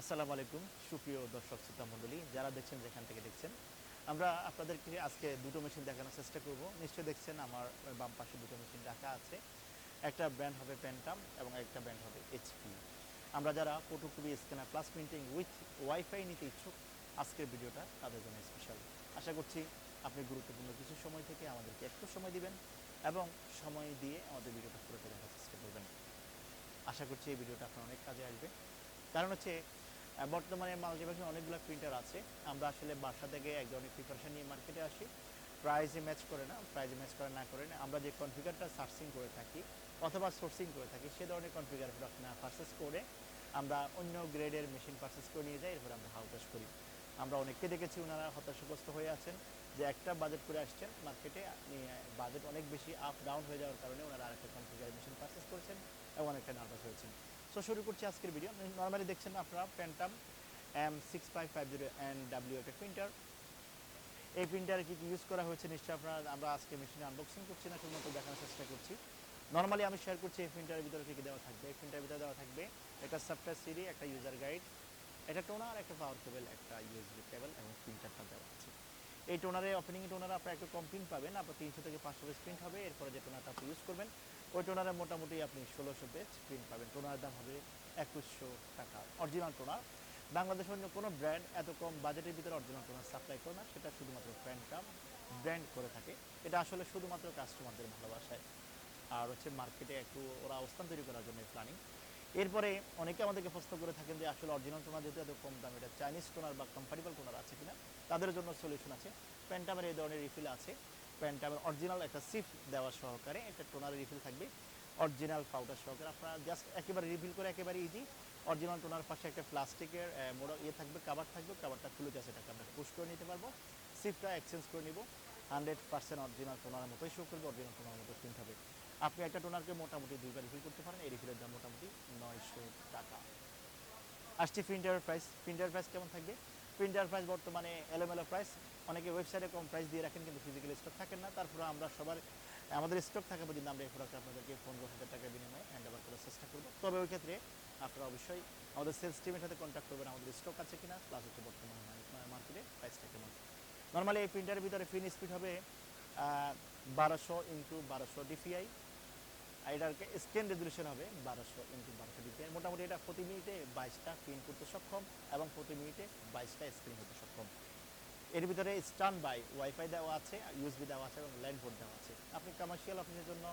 আসসালামু আলাইকুম সুপ্রিয় দর্শক শ্রোতা মণ্ডলী যারা দেখছেন যেখান থেকে দেখছেন। আমরা আপনাদেরকে আজকে দুটো মেশিন দেখানোর চেষ্টা করব। নিশ্চয়ই দেখছেন আমার বাম পাশে দুটো মেশিন রাখা আছে। একটা ব্র্যান্ড হবে প্যান্টাম এবং একটা ব্র্যান্ড হবে এইচপি। আমরা যারা photocopy scanner plus printing with wifi নিতে ইচ্ছুক, আজকের ভিডিওটা তাদের জন্য স্পেশাল। আশা করছি আপনি গুরুত্বপূর্ণ কিছু সময় থেকে আমাদেরকে একটু সময় দিবেন এবং সময় দিয়ে আমাদের ভিডিওটা পুরোটা দেখার চেষ্টা করবেন। আশা করছি এই ভিডিওটা আপনার অনেক কাজে আসবে। কারণ হচ্ছে বর্তমানে মাল্টিপ্লেক্সে অনেকগুলো প্রিন্টার আছে। আমরা আসলে বাসা থেকে এক ধরনের প্রিপারেশন নিয়ে মার্কেটে আসি। প্রাইসে ম্যাচ করে না, প্রাইসে ম্যাচ করে না করে না আমরা যে কনফিগারটা সার্চিং করে থাকি অথবা সোর্সিং করে থাকি সে ধরনের কনফিগার আপনার পারচেস করে আমরা অন্য গ্রেডের মেশিন পারচেস করে নিয়ে যাই। এরপর আমরা হাউস চাষ করি। আমরা অনেককে দেখেছি ওনারা হতাশাগ্রস্ত হয়ে আছেন যে একটা বাজেট করে আসছেন মার্কেটে, বাজেট অনেক বেশি আপ ডাউন হয়ে যাওয়ার কারণে ওনারা আরেকটা কনফিগার মেশিন পারচেস করেছেন এবং অনেকটা নার্ভাস হয়েছেন। সো শুরু করছি আজকের ভিডিও। নর্মালি দেখছেন আপনারা প্যান্টাম M6550NW একটা প্রিন্টার। এই প্রিন্টারে কি ইউজ করা হয়েছে নিশ্চয়ই আমরা আজকে মেশিনে আনবক্সিং করছি না, শুধুমাত্র দেখানোর চেষ্টা করছি। নর্মালি আমি শেয়ার করছি এই প্রিন্টারের ভিতরে কি দেওয়া থাকবে। এই প্রিন্টারের ভিতরে দেওয়া থাকবে একটা সফটওয়্যার সিডি, একটা ইউজার গাইড, একটা টোনার, একটা পাওয়ার কেবল, একটা ইউএসবি কেবল এবং প্রিন্টারটা দেওয়া আছে। এই টোনারে ওপেনিং টোনারে আপনার একটু কম প্রিন্ট পাবেন, আপনার 300 থেকে 500 পেজ প্রিন্ট হবে। এরপরে যে টোনারটা আপনি ইউজ করবেন ওই টোনারে মোটামুটি আপনি 1600 পেজ প্রিন্ট পাবেন। টোনারের দাম হবে 2100 টাকা। Original toner. বাংলাদেশের অন্য কোনো ব্র্যান্ড এত কম বাজেটের ভিতরে অরিজিনাল টোনার সাপ্লাই করে না, সেটা শুধুমাত্র প্যান্টাম ব্র্যান্ড করে থাকে। এটা আসলে শুধুমাত্র কাস্টমারদের ভালোবাসায় আর হচ্ছে মার্কেটে একটু ওরা অবস্থান তৈরি করার জন্য প্ল্যানিং। এরপরে অনেকে আমাদেরকে প্রশ্ন করে থাকেন যে আসলে অরিজিনাল টোনার যেহেতু এত কম দাম, এটা চাইনিজ টোনার বা কম্পারেবল টোনার আছে কিনা। তাদের জন্য সলিউশন আছে। প্যান্টামের এই ধরনের রিফিল আছে। প্যান্টামের অরিজিনাল একটা সিফ দেওয়া সহকারে একটা টোনারের রিফিল থাকবে, অরিজিনাল পাউডার সহকারে। আপনারা জাস্ট একেবারে রিফিল করে একেবারে ইজি। অরিজিনাল টোনার পাশে একটা প্লাস্টিকের মোড়া থাকবে, কাভার থাকবে, কাভারটা খুলে গেছে এটাকে আমরা পুশ করে নিতে পারবো। সিফটা এক্সচেঞ্জ করে নিব। 100% অরিজিনাল টোনারের মতোই শো করবে, অরিজিনাল টোনারের মতো প্রিন্ট হবে। আপনি একটা টোনারকে মোটামুটি দুইবার রিফিল করতে পারেন। এই রিফিলের দাম মোটামুটি 900 টাকা। আসছে প্রিন্টারের প্রাইস। প্রিন্টার প্রাইস কেমন থাকবে? প্রিন্টার প্রাইস বর্তমানে এলোমেলো প্রাইস। অনেকে ওয়েবসাইটে কম প্রাইস দিয়ে রাখেন কিন্তু ফিজিক্যাল স্টক থাকেন না। তারপরে আমরা সবার আমাদের স্টক থাকা পর্যন্ত আমরা এই প্রোডাক্ট আপনাদেরকে 15,000 টাকার বিনিময়ে হ্যান্ড ওভার করার চেষ্টা করবো। তবে ওই ক্ষেত্রে আপনারা অবশ্যই আমাদের সেলস টিমের সাথে কন্ট্যাক্ট করবেন আমাদের স্টক আছে কিনা, প্লাস হচ্ছে বর্তমানে মার্কেটে প্রাইসটা কেমন। নর্মালি এই প্রিন্টারের ভিতরে ফিন স্পিড হবে 1200x1200 ডিপিআই। এটার স্ক্যান রেজলিউশন হবে 1200x1200 ডিপিআই। মোটামুটি এটা প্রতি মিনিটে 22টা প্রিন্ট করতে সক্ষম এবং প্রতি মিনিটে 22টা স্ক্রিন হতে সক্ষম। এর ভিতরে স্ট্যান্ড বাই ওয়াইফাই দেওয়া আছে, ইউএসবি দেওয়া আছে এবং লাইন পোর্ট দেওয়া আছে। আপনি কমার্শিয়াল অফিসের জন্য,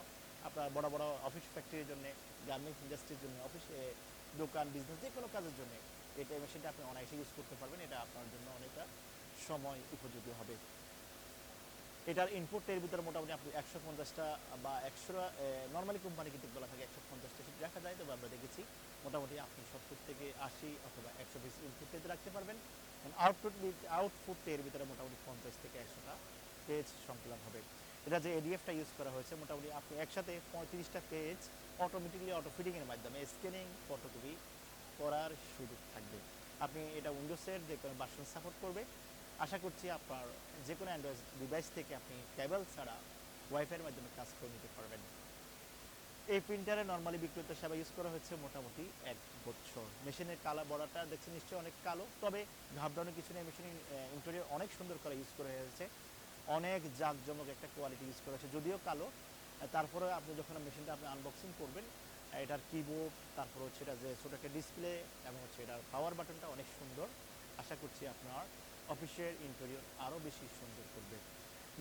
আপনার বড় বড় অফিস ফ্যাক্টরির জন্য, গার্মেন্টস ইন্ডাস্ট্রির জন্য, অফিসে দোকান বিজনেস যে কোনো কাজের জন্য এটা মেশিনটা আপনি অনায়াসে ইউজ করতে পারবেন। এটা আপনার জন্য অনেকটা সময় উপযোগী হবে। এটার ইনপুটের ভিতরে মোটামুটি আপনি 150টা বা 100টা, নর্মালি কোম্পানি কিন্তু বলা থাকে 150টা সিট রাখা যায়। তবে আমরা দেখেছি মোটামুটি আপনি 70 থেকে 80 অথবা 100 পিস ইনপুট পেজ রাখতে পারবেন। আউটপুটের ভিতরে মোটামুটি 50 থেকে 100টা পেজ সংকলন হবে। এটা যে এডিএফটা ইউজ করা হয়েছে মোটামুটি আপনি একসাথে 35টা পেজ অটোমেটিকলি অটো ফিডিংয়ের মাধ্যমে স্ক্যানিং ফটোকপি করার সুযোগ থাকবে। আপনি এটা উইন্ডোজের যে কোনো ভার্সন সাপোর্ট করবে। আশা করছি আপনার যে কোনো অ্যান্ড্রয়েড ডিভাইস থেকে আপনি কেবল ছাড়া ওয়াইফাইয়ের মাধ্যমে কাজ করে নিতে পারবেন। এই প্রিন্টারে নর্মালি বিক্রেতা সেবা ইউজ করা হচ্ছে মোটামুটি 1 বছর। মেশিনের কালো বর্ডারটা দেখছেন নিশ্চয়ই অনেক কালো, তবে ঘাবড়ানোর কিছু নেই। মেশিনের ইন্টেরিয়র অনেক সুন্দর করে ইউজ করা হয়েছে, অনেক জাঁকজমক একটা কোয়ালিটি ইউজ করা হয়েছে। যদিও কালো, তারপরে আপনি যখন মেশিনটা আপনি আনবক্সিং করবেন এটার কিবোর্ড, তারপর হচ্ছে এটা যে ছোটো একটা ডিসপ্লে এবং হচ্ছে এটার পাওয়ার বাটনটা অনেক সুন্দর। আশা করছি আপনার অফিসের ইন্টেরিয়র আরও বেশি সুন্দর করবে।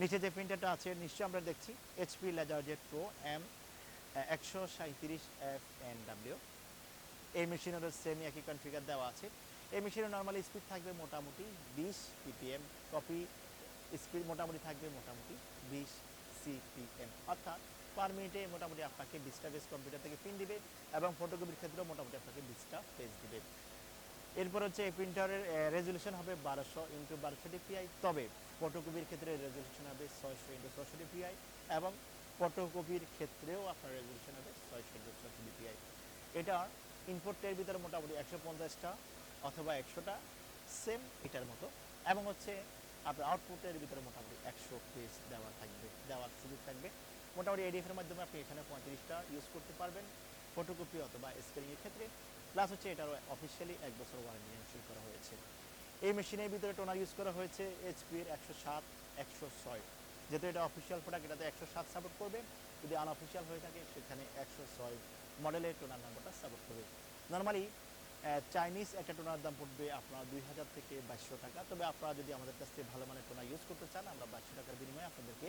নিচে যে প্রিন্টারটা আছে নিশ্চয়ই আমরা দেখছি এইচপি লেজারজেট প্রো M137FNW। এই মেশিনেরও সেমি একই কনফিগার দেওয়া আছে। এই মেশিনে নর্মালি স্পিড থাকবে মোটামুটি 20 ppm, কপি স্পিড মোটামুটি থাকবে মোটামুটি 20 CPM, অর্থাৎ পার মিনিটে মোটামুটি আপনাকে 20টা পেজ কম্পিউটার থেকে প্রিন্ট দিবে এবং ফটোকপির ক্ষেত্রেও মোটামুটি আপনাকে 20টা পেজ দিবে। এরপর হচ্ছে এই প্রিন্টারের রেজলিউশন হবে 1200x1200 ডিপিআই। তবে ফটোকপির ক্ষেত্রে রেজলিউশন হবে 600x600 ডিপিআই এবং ফটোকপির ক্ষেত্রেও আপনার রেজলিউশন হবে 600x600 ডিপিআই। এটা ইনপুটের ভিতরে মোটামুটি 150টা অথবা 100টা সেম এটার মতো, এবং হচ্ছে আপনার আউটপুটের ভিতরে মোটামুটি 100 পেজ দেওয়ার সুযোগ থাকবে। মোটামুটি এডিএফের মাধ্যমে আপনি এখানে 35টা ইউজ করতে পারবেন ফটোকপি অথবা স্ক্যানিংয়ের ক্ষেত্রে। প্লাস হচ্ছে এটার অফিসিয়ালি 1 বছর ওয়ারেন্টি মেনশন করা হয়েছে। এই মেশিনের ভিতরে টোনার ইউজ করা হয়েছে এইচপির 107, 106। যেহেতু এটা অফিসিয়াল প্রোডাক্ট, এটাতে 107 সাপোর্ট করবে। যদি আনঅফিসিয়াল হয়ে থাকে সেখানে 106 মডেলের টোনার নাম্বারটা সাপোর্ট করবে। নর্মালি চাইনিজ একটা টোনার দাম পড়বে আপনার 2000 থেকে 2200 টাকা। তবে আপনারা যদি আমাদের কাছ থেকে ভালো মানের টোনার ইউজ করতে চান, আমরা 2200 টাকার বিনিময়ে আপনাদেরকে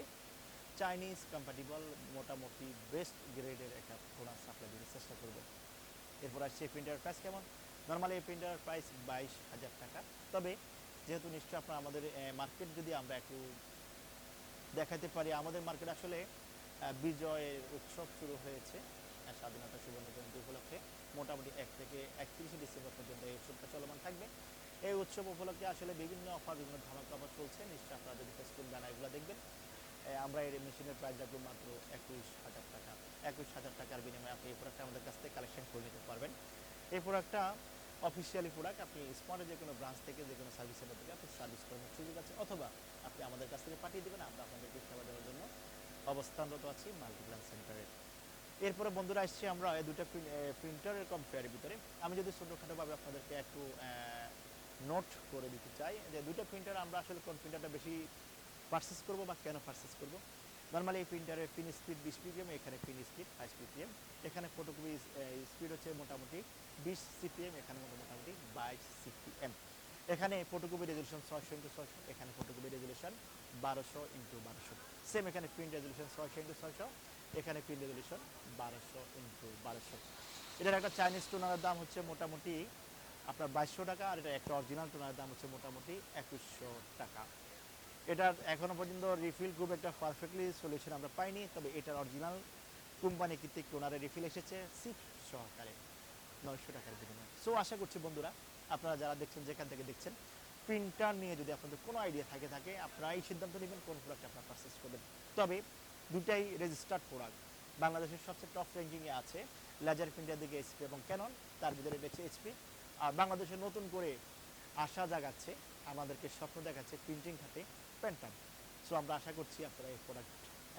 চাইনিজ কম্প্যাটিবল মোটামুটি বেস্ট গ্রেডের একটা টোনার সাপ্লাই দিতে চেষ্টা করব। এরপর আসছে প্রিন্টার প্রাইস কেমন। নর্মালি এই প্রিন্টার প্রাইস 22,000 টাকা। তবে যেহেতু নিশ্চয়ই আপনার আমাদের মার্কেট যদি আমরা একটু দেখাতে পারি, আমাদের মার্কেট আসলে বিজয়ের উৎসব শুরু হয়েছে স্বাধীনতা সুবর্ণ জয়ন্তী উপলক্ষে। মোটামুটি 1 থেকে 31 ডিসেম্বর পর্যন্ত এই উৎসবটা চলমান থাকবে। এই উৎসব উপলক্ষে আসলে বিভিন্ন অফার, বিভিন্ন ধামাকা অফার চলছে। নিশ্চয়ই আপনারা যদি ফেসবুক ব্যানারগুলো দেখবেন, আমরা এই মেশিনের প্রাইস রাখবো মাত্র 21,000 টাকা। 21,000 টাকার বিনিময়ে আপনি এই প্রোডাক্টটা আমাদের কাছ থেকে কালেকশন করে নিতে পারবেন। এই প্রোডাক্টটা অফিসিয়ালি প্রোডাক্ট, আপনি স্মার্টের যে কোনো ব্রাঞ্চ থেকে, যে কোনো সার্ভিস সেন্টার থেকে আপনি সার্ভিস করানোর সুযোগ আছে, অথবা আপনি আমাদের কাছ থেকে পাঠিয়ে দেবেন। আমরা আপনাদেরকে সেবা দেওয়ার জন্য অবস্থানরত আছি মাল্টিপ্ল্যান সেন্টারে। এরপরে বন্ধুরা আসছি আমরা এই দুটো প্রিন্টারের কম্পেয়ারের ভিতরে। আমি যদি ছোটোখাটোভাবে আপনাদেরকে একটু নোট করে দিতে চাই যে দুটো প্রিন্টার আমরা আসলে কোন প্রিন্টারটা বেশি পারচেস করবো বা কেন পারচেস করবো। নর্মালি এই প্রিন্টারের পিন স্পিড 20 পিপিএম, এখানে পিন স্পিড 5 পিপিএম। এখানে ফটোকপি স্পিড হচ্ছে মোটামুটি 20 সিপিএম, এখানে মোটামুটি 22 সিপিএম। এখানে ফটোকপি রেজলিউশন 600x600, এখানে ফটোকপি রেজলিউশন 1200x1200। সেম এখানে প্রিন্ট রেজলিউশন 600x600, এখানে প্রিন্ট রেজলিউশন 1200x1200। এটার একটা চাইনিজ টোনারের দাম হচ্ছে মোটামুটি আপনার 2200 টাকা, আর এটা একটা অরিজিনাল টোনারের দাম হচ্ছে মোটামুটি 2100 টাকা। এটার এখনো পর্যন্ত রিফিল খুব একটা পারফেক্টলি সলিউশন আমরা পাইনি। তবে এটার অরিজিনাল কোম্পানি কৃতিক টোনারের রিফিল এসেছে সিপ সহকারে 900 টাকার বিনিময়ে। সো আশা করছি বন্ধুরা, আপনারা যারা দেখছেন, যেখান থেকে দেখছেন, প্রিন্টার নিয়ে যদি আপনাদের কোনো আইডিয়া থাকে আপনারা এই সিদ্ধান্ত নেবেন কোন প্রোডাক্ট আপনারা পারচেস করবেন। তবে দুটাই রেজিস্টার্ড প্রোডাক্ট। বাংলাদেশের সবচেয়ে টপ র্যাঙ্কিংয়ে আছে লেজার প্রিন্টার দিকে এইচপি এবং ক্যানন, তার ভিতরে রয়েছে এইচপি। আর বাংলাদেশে নতুন করে আশা জাগাচ্ছে, আমাদেরকে স্বপ্ন দেখাচ্ছে প্রিন্টিং খাতে প্যান্টাম। সো আমরা আশা করছি আপনারা এই প্রোডাক্ট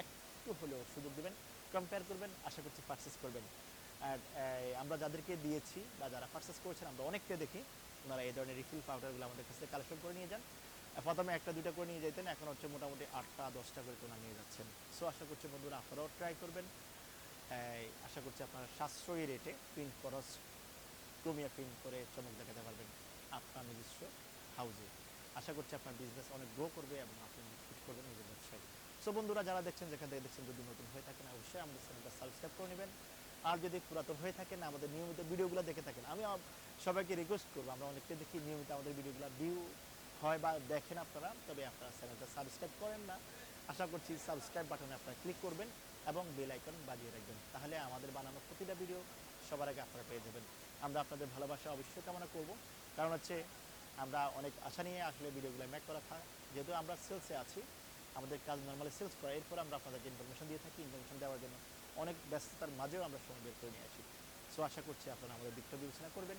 একটু হলেও সুযোগ দেবেন, কম্পেয়ার করবেন, আশা করছি পারচেস করবেন। আর আমরা যাদেরকে দিয়েছি বা যারা পারচেস করেছেন, আমরা অনেককে দেখি ওনারা এই ধরনের রিফিল পাউডারগুলো আমাদের কাছ থেকে কালেকশন করে নিয়ে যান। প্রথমে 1টা 2টা করে নিয়ে যেতেন, এখন হচ্ছে মোটামুটি 8টা 10টা করে টোনা নিয়ে যাচ্ছেন। সো আশা করছি বন্ধুরা আপনারাও ট্রাই করবেন। আশা করছি আপনারা সাশ্রয়ী রেটে প্রিন্ট খরচ কমিয়ে প্রিন্ট করে চমক দেখাতে পারবেন আপনার নিজস্ব হাউজে। আশা করছি আপনার বিজনেস অনেক গ্রো করবে এবং আপনি ফিট করবেন নিজের ব্যবসায়। সো বন্ধুরা যারা দেখছেন, যেখান থেকে দেখছেন, যদি নতুন হয়ে থাকেন অবশ্যই আমাদের চ্যানেলটা সাবস্ক্রাইব করে নেবেন। আর যদি পুরাতন হয়ে থাকেন, আমাদের নিয়মিত ভিডিওগুলো দেখে থাকেন, আমি সবাইকে রিকোয়েস্ট করবো, আমরা অনেককে দেখি নিয়মিত আমাদের ভিডিওগুলো ভিউ হয় বা দেখেন আপনারা, তবে আপনারা চ্যানেলটা সাবস্ক্রাইব করেন না। আশা করছি সাবস্ক্রাইব বাটনে আপনারা ক্লিক করবেন এবং বেল আইকন বাজিয়ে রাখবেন, তাহলে আমাদের বানানো প্রতিটা ভিডিও সবার আগে আপনারা পেয়ে যাবেন। আমরা আপনাদের ভালোবাসা অবশ্যই কামনা করব, কারণ হচ্ছে আমরা অনেক আশা নিয়ে আসলে ভিডিওগুলো মেক করা থাকে। যেহেতু আমরা সেলসে আছি, আমাদের কাজ নর্মালি সেলস করা, এরপর আমরা আপনাদেরকে ইনফরমেশন দিয়ে থাকি। ইনফরমেশন দেওয়ার জন্য অনেক ব্যস্ততার মাঝেও আমরা সময় বের করে নিয়ে আসি। সো আশা করছি আপনারা আমাদের দিকটা বিবেচনা করবেন।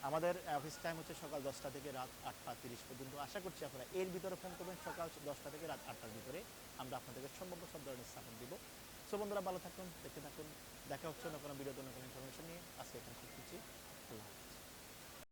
আমাদের অফিস টাইম হচ্ছে সকাল 10টা থেকে রাত 8টা 30 পর্যন্ত। আশা করছি আপনারা এর ভিতরে ফোন করবেন, সকাল 10টা থেকে রাত 8টার ভিতরে আমরা আপনাদেরকে সম্ভাব্য সব ধরনের সাপোর্ট দিব। সো বন্ধুরা ভালো থাকুন, দেখতে থাকুন, দেখা হচ্ছে অন্য কোনো ভিডিও, অন্য কোনো ইনফরমেশন নিয়ে। আজকে এখানে শেষ করছি। আল্লাহ।